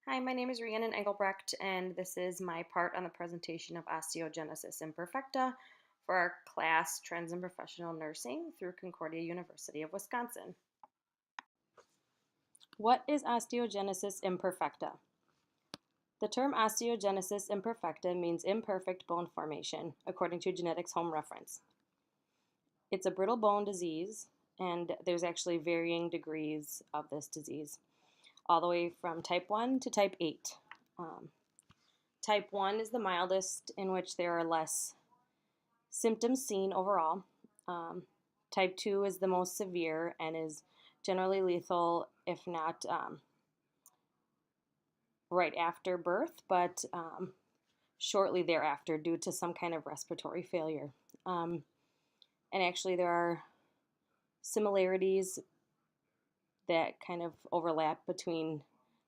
Hi, my name is Rhiannon Engelbrecht, and this is my part on the presentation of Osteogenesis Imperfecta for our class Trends in Professional Nursing through Concordia University of Wisconsin. What is osteogenesis imperfecta? The term osteogenesis imperfecta means imperfect bone formation, according to Genetics Home Reference. It's a brittle bone disease, and there's actually varying degrees of this disease, all the way from type 1 to type 8. Type 1 is the mildest, in which there are less symptoms seen overall. Type 2 is the most severe and is generally lethal, if not right after birth, but shortly thereafter due to some kind of respiratory failure. And actually, there are similarities that kind of overlap between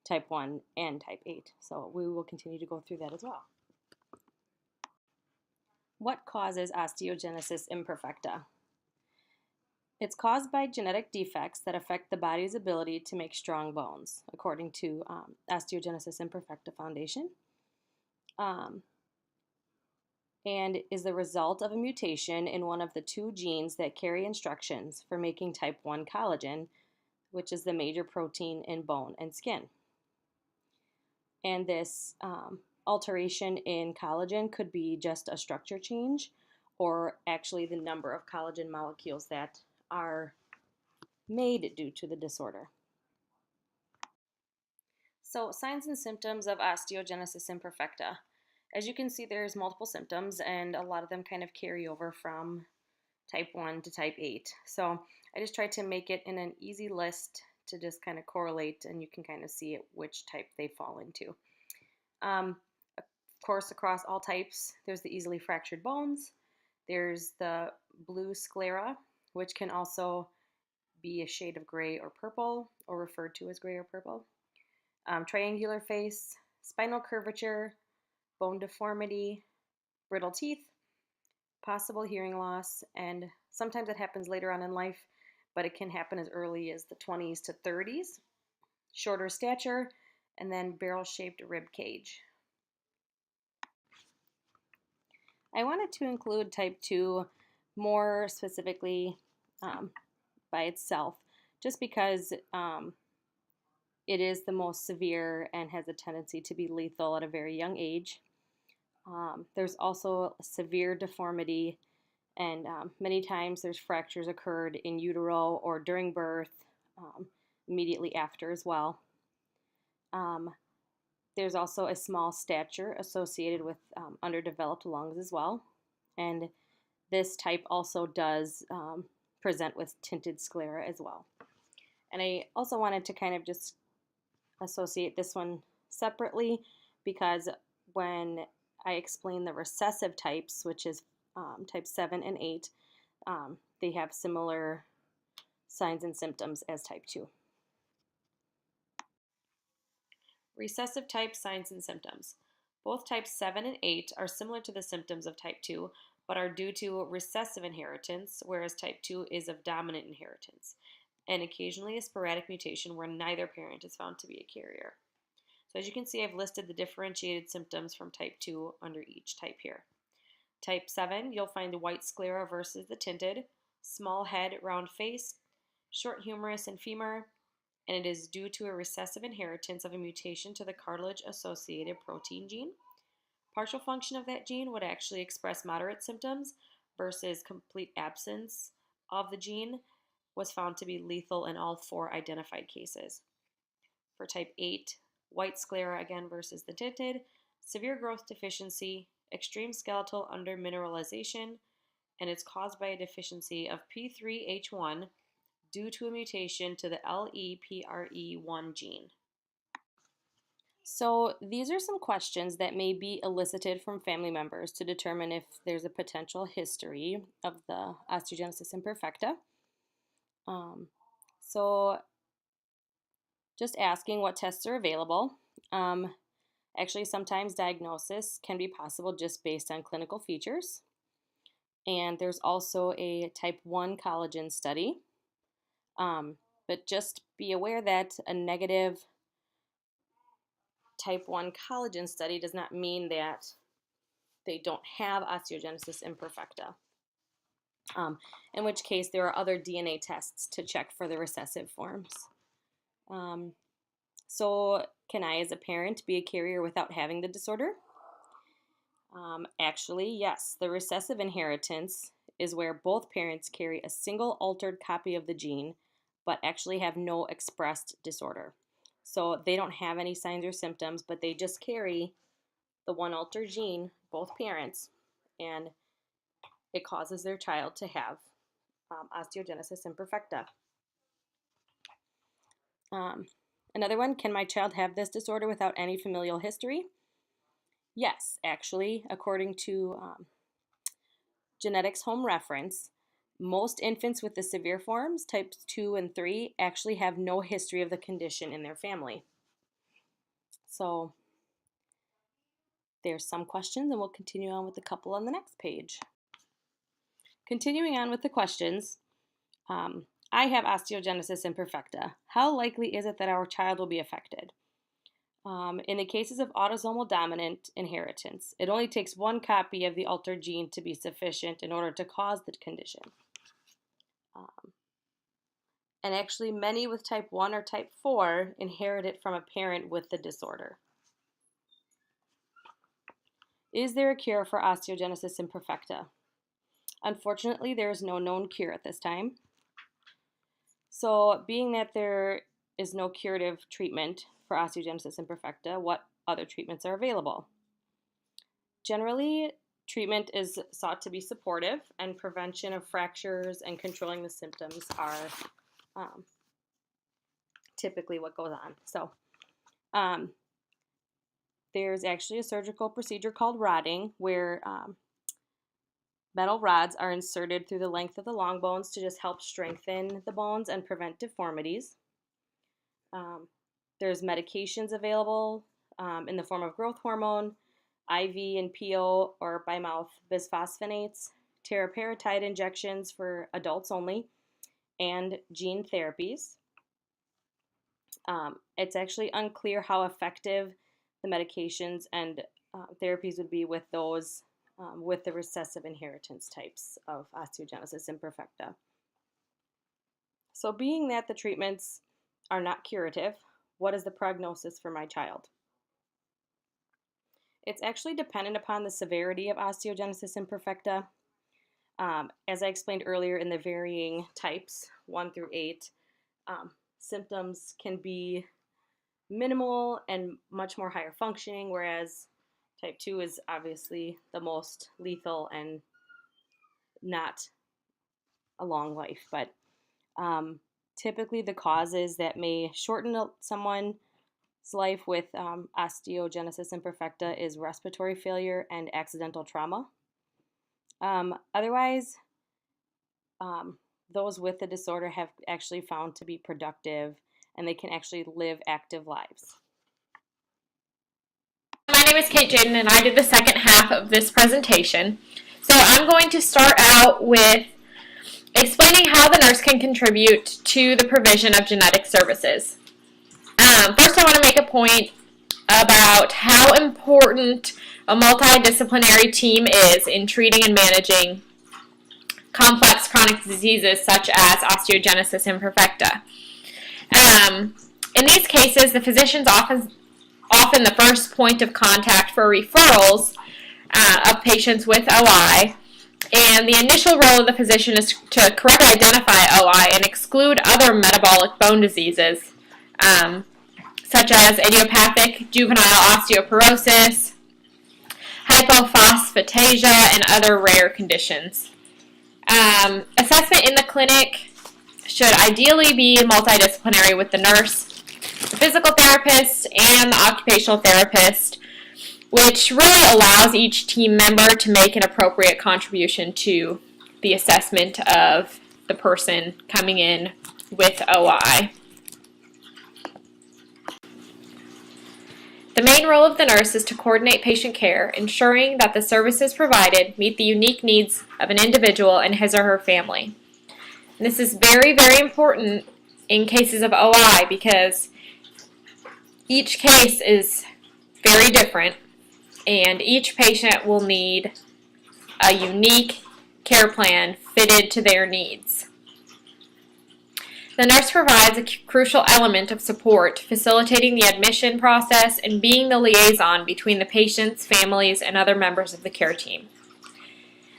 type 1 and type 8. So we will continue to go through that as well. What causes osteogenesis imperfecta? It's caused by genetic defects that affect the body's ability to make strong bones, according to Osteogenesis Imperfecta Foundation, and is the result of a mutation in one of the two genes that carry instructions for making type 1 collagen, which is the major protein in bone and skin. And this alteration in collagen could be just a structure change or actually the number of collagen molecules that are made due to the disorder. So, signs and symptoms of osteogenesis imperfecta. As you can see, there's multiple symptoms, and a lot of them kind of carry over from type 1 to type 8. So I just tried to make it in an easy list to just kind of correlate, and you can kind of see which type they fall into. Of course, across all types, there's the easily fractured bones. There's the blue sclera, which can also be a shade of gray or purple, or referred to as gray or purple. Triangular face, spinal curvature, bone deformity, brittle teeth, possible hearing loss, and sometimes it happens later on in life, but it can happen as early as the 20s to 30s. Shorter stature, and then barrel-shaped rib cage. I wanted to include type 2 more specifically by itself, just because it is the most severe and has a tendency to be lethal at a very young age. There's also severe deformity, and many times there's fractures occurred in utero or during birth, immediately after as well. There's also a small stature associated with underdeveloped lungs as well, and this type also does present with tinted sclera as well. And I also wanted to kind of just associate this one separately, because when I explain the recessive types, which is type 7 and 8, they have similar signs and symptoms as type 2. Recessive type signs and symptoms. Both types 7 and 8 are similar to the symptoms of type 2, but are due to recessive inheritance, whereas type 2 is of dominant inheritance, and occasionally a sporadic mutation where neither parent is found to be a carrier. So as you can see, I've listed the differentiated symptoms from type 2 under each type here. Type 7, you'll find the white sclera versus the tinted, small head, round face, short humerus and femur, and it is due to a recessive inheritance of a mutation to the cartilage-associated protein gene. Partial function of that gene would actually express moderate symptoms versus complete absence of the gene was found to be lethal in all 4 identified cases. For type 8, white sclera again versus the tinted, severe growth deficiency, extreme skeletal undermineralization, and it's caused by a deficiency of P3H1 due to a mutation to the LEPRE1 gene. So these are some questions that may be elicited from family members to determine if there's a potential history of the osteogenesis imperfecta. So just asking what tests are available. Actually, sometimes diagnosis can be possible just based on clinical features. And there's also a type 1 collagen study. But just be aware that a negative type 1 collagen study does not mean that they don't have osteogenesis imperfecta, in which case there are other DNA tests to check for the recessive forms. So can I, as a parent, be a carrier without having the disorder? Actually, yes. The recessive inheritance is where both parents carry a single altered copy of the gene, but actually have no expressed disorder. So they don't have any signs or symptoms, but they just carry the one altered gene, both parents, and it causes their child to have osteogenesis imperfecta. Another one, can my child have this disorder without any familial history? Yes, actually, according to Genetics Home Reference, most infants with the severe forms, types 2 and 3, actually have no history of the condition in their family. So there's some questions, and we'll continue on with a couple on the next page. Continuing on with the questions, I have osteogenesis imperfecta. How likely is it that our child will be affected? In the cases of autosomal dominant inheritance, it only takes one copy of the altered gene to be sufficient in order to cause the condition. And actually, many with type 1 or type 4 inherit it from a parent with the disorder. Is there a cure for osteogenesis imperfecta? Unfortunately, there is no known cure at this time. So, being that there is no curative treatment for osteogenesis imperfecta, what other treatments are available? Generally, treatment is sought to be supportive, and prevention of fractures and controlling the symptoms are typically what goes on. So, there's actually a surgical procedure called rodding, where metal rods are inserted through the length of the long bones to just help strengthen the bones and prevent deformities. There's medications available in the form of growth hormone, IV and PO or by mouth bisphosphonates, teriparatide injections for adults only, and gene therapies. It's actually unclear how effective the medications and therapies would be with those with the recessive inheritance types of osteogenesis imperfecta. So being that the treatments are not curative, what is the prognosis for my child? It's actually dependent upon the severity of osteogenesis imperfecta. As I explained earlier, in the varying types, 1 through 8, symptoms can be minimal and much more higher functioning, whereas type 2 is obviously the most lethal and not a long life. But typically the causes that may shorten someone's life with osteogenesis imperfecta is respiratory failure and accidental trauma. Otherwise, those with the disorder have actually found to be productive, and they can actually live active lives. My name is Kate Jaden, and I did the second half of this presentation. So I'm going to start out with explaining how the nurse can contribute to the provision of genetic services. First, I want to make a point about how important a multidisciplinary team is in treating and managing complex chronic diseases such as osteogenesis imperfecta. In these cases, the physician's often the first point of contact for referrals of patients with OI, and the initial role of the physician is to correctly identify OI and exclude other metabolic bone diseases, such as idiopathic juvenile osteoporosis, hypophosphatasia, and other rare conditions. Assessment in the clinic should ideally be multidisciplinary with the nurse, the physical therapist, and the occupational therapist, which really allows each team member to make an appropriate contribution to the assessment of the person coming in with OI. The main role of the nurse is to coordinate patient care, ensuring that the services provided meet the unique needs of an individual and his or her family. And this is very, very important in cases of OI because each case is very different, and each patient will need a unique care plan fitted to their needs. The nurse provides a crucial element of support, facilitating the admission process and being the liaison between the patients, families, and other members of the care team.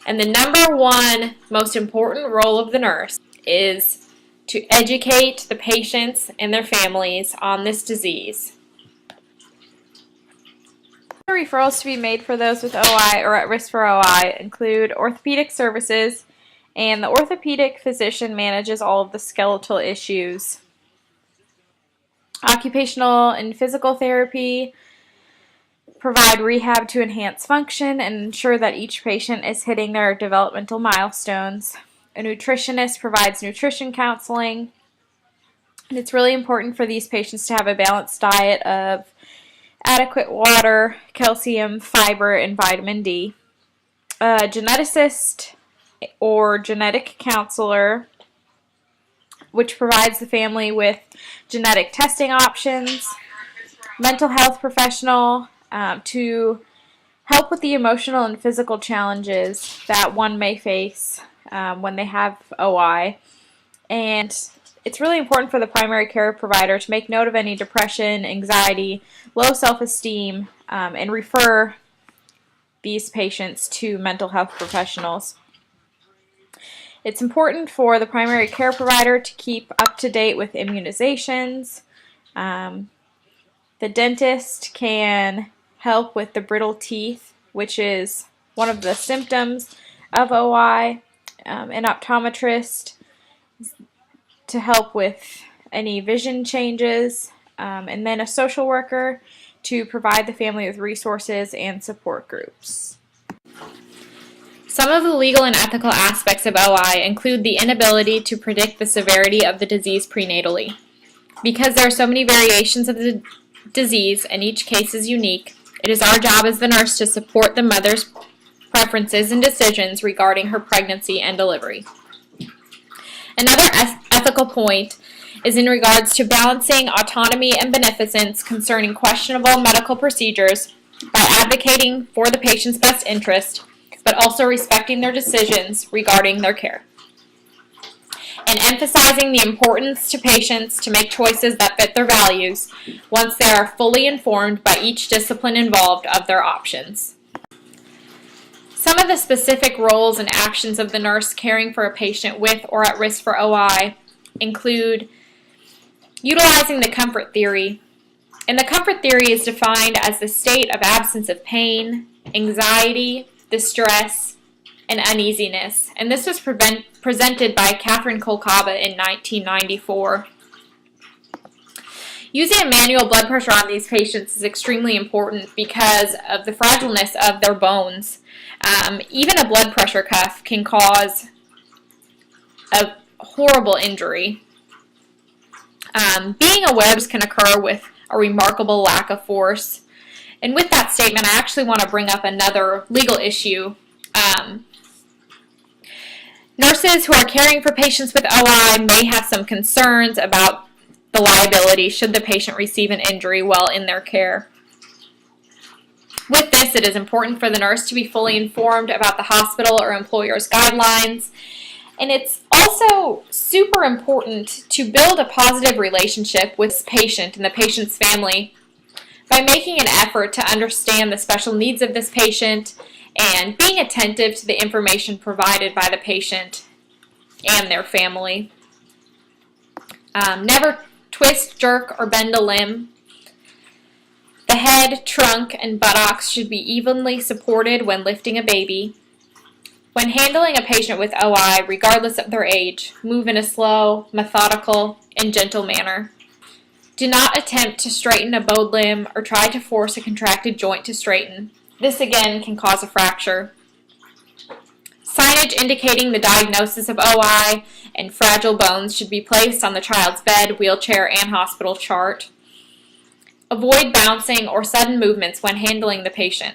And the number one most important role of the nurse is to educate the patients and their families on this disease. The referrals to be made for those with OI or at risk for OI include orthopedic services, and the orthopedic physician manages all of the skeletal issues. Occupational and physical therapy provide rehab to enhance function and ensure that each patient is hitting their developmental milestones. A nutritionist provides nutrition counseling, and it's really important for these patients to have a balanced diet of adequate water, calcium, fiber, and vitamin D. A geneticist or genetic counselor, which provides the family with genetic testing options. Mental health professional to help with the emotional and physical challenges that one may face when they have OI. And it's really important for the primary care provider to make note of any depression, anxiety, low self-esteem, and refer these patients to mental health professionals. It's important for the primary care provider to keep up to date with immunizations. The dentist can help with the brittle teeth, which is one of the symptoms of OI. An optometrist to help with any vision changes, and then a social worker to provide the family with resources and support groups. Some of the legal and ethical aspects of OI include the inability to predict the severity of the disease prenatally. Because there are so many variations of the disease and each case is unique, it is our job as the nurse to support the mother's preferences and decisions regarding her pregnancy and delivery. Another ethical point is in regards to balancing autonomy and beneficence concerning questionable medical procedures by advocating for the patient's best interest, but also respecting their decisions regarding their care. And emphasizing the importance to patients to make choices that fit their values once they are fully informed by each discipline involved of their options. Some of the specific roles and actions of the nurse caring for a patient with or at risk for OI include utilizing the comfort theory. And the comfort theory is defined as the state of absence of pain, anxiety, distress, and uneasiness. And this was presented by Catherine Kolkaba in 1994. Using a manual blood pressure on these patients is extremely important because of the fragileness of their bones. Even a blood pressure cuff can cause a horrible injury. Being aware this can occur with a remarkable lack of force. And with that statement, I actually want to bring up another legal issue. Nurses who are caring for patients with OI may have some concerns about the liability should the patient receive an injury while in their care. With this, it is important for the nurse to be fully informed about the hospital or employer's guidelines. And it's also super important to build a positive relationship with the patient and the patient's family by making an effort to understand the special needs of this patient and being attentive to the information provided by the patient and their family. Never twist, jerk, or bend a limb. The head, trunk, and buttocks should be evenly supported when lifting a baby. When handling a patient with OI, regardless of their age, move in a slow, methodical, and gentle manner. Do not attempt to straighten a bowed limb or try to force a contracted joint to straighten. This again can cause a fracture. Signage indicating the diagnosis of OI and fragile bones should be placed on the child's bed, wheelchair, and hospital chart. Avoid bouncing or sudden movements when handling the patient.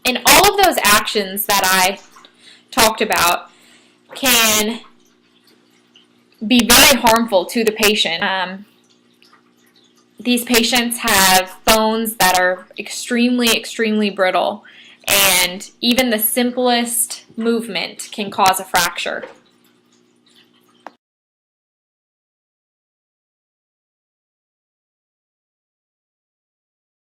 And all of those actions that I talked about can be very harmful to the patient. these patients have bones that are extremely, extremely brittle, and even the simplest movement can cause a fracture.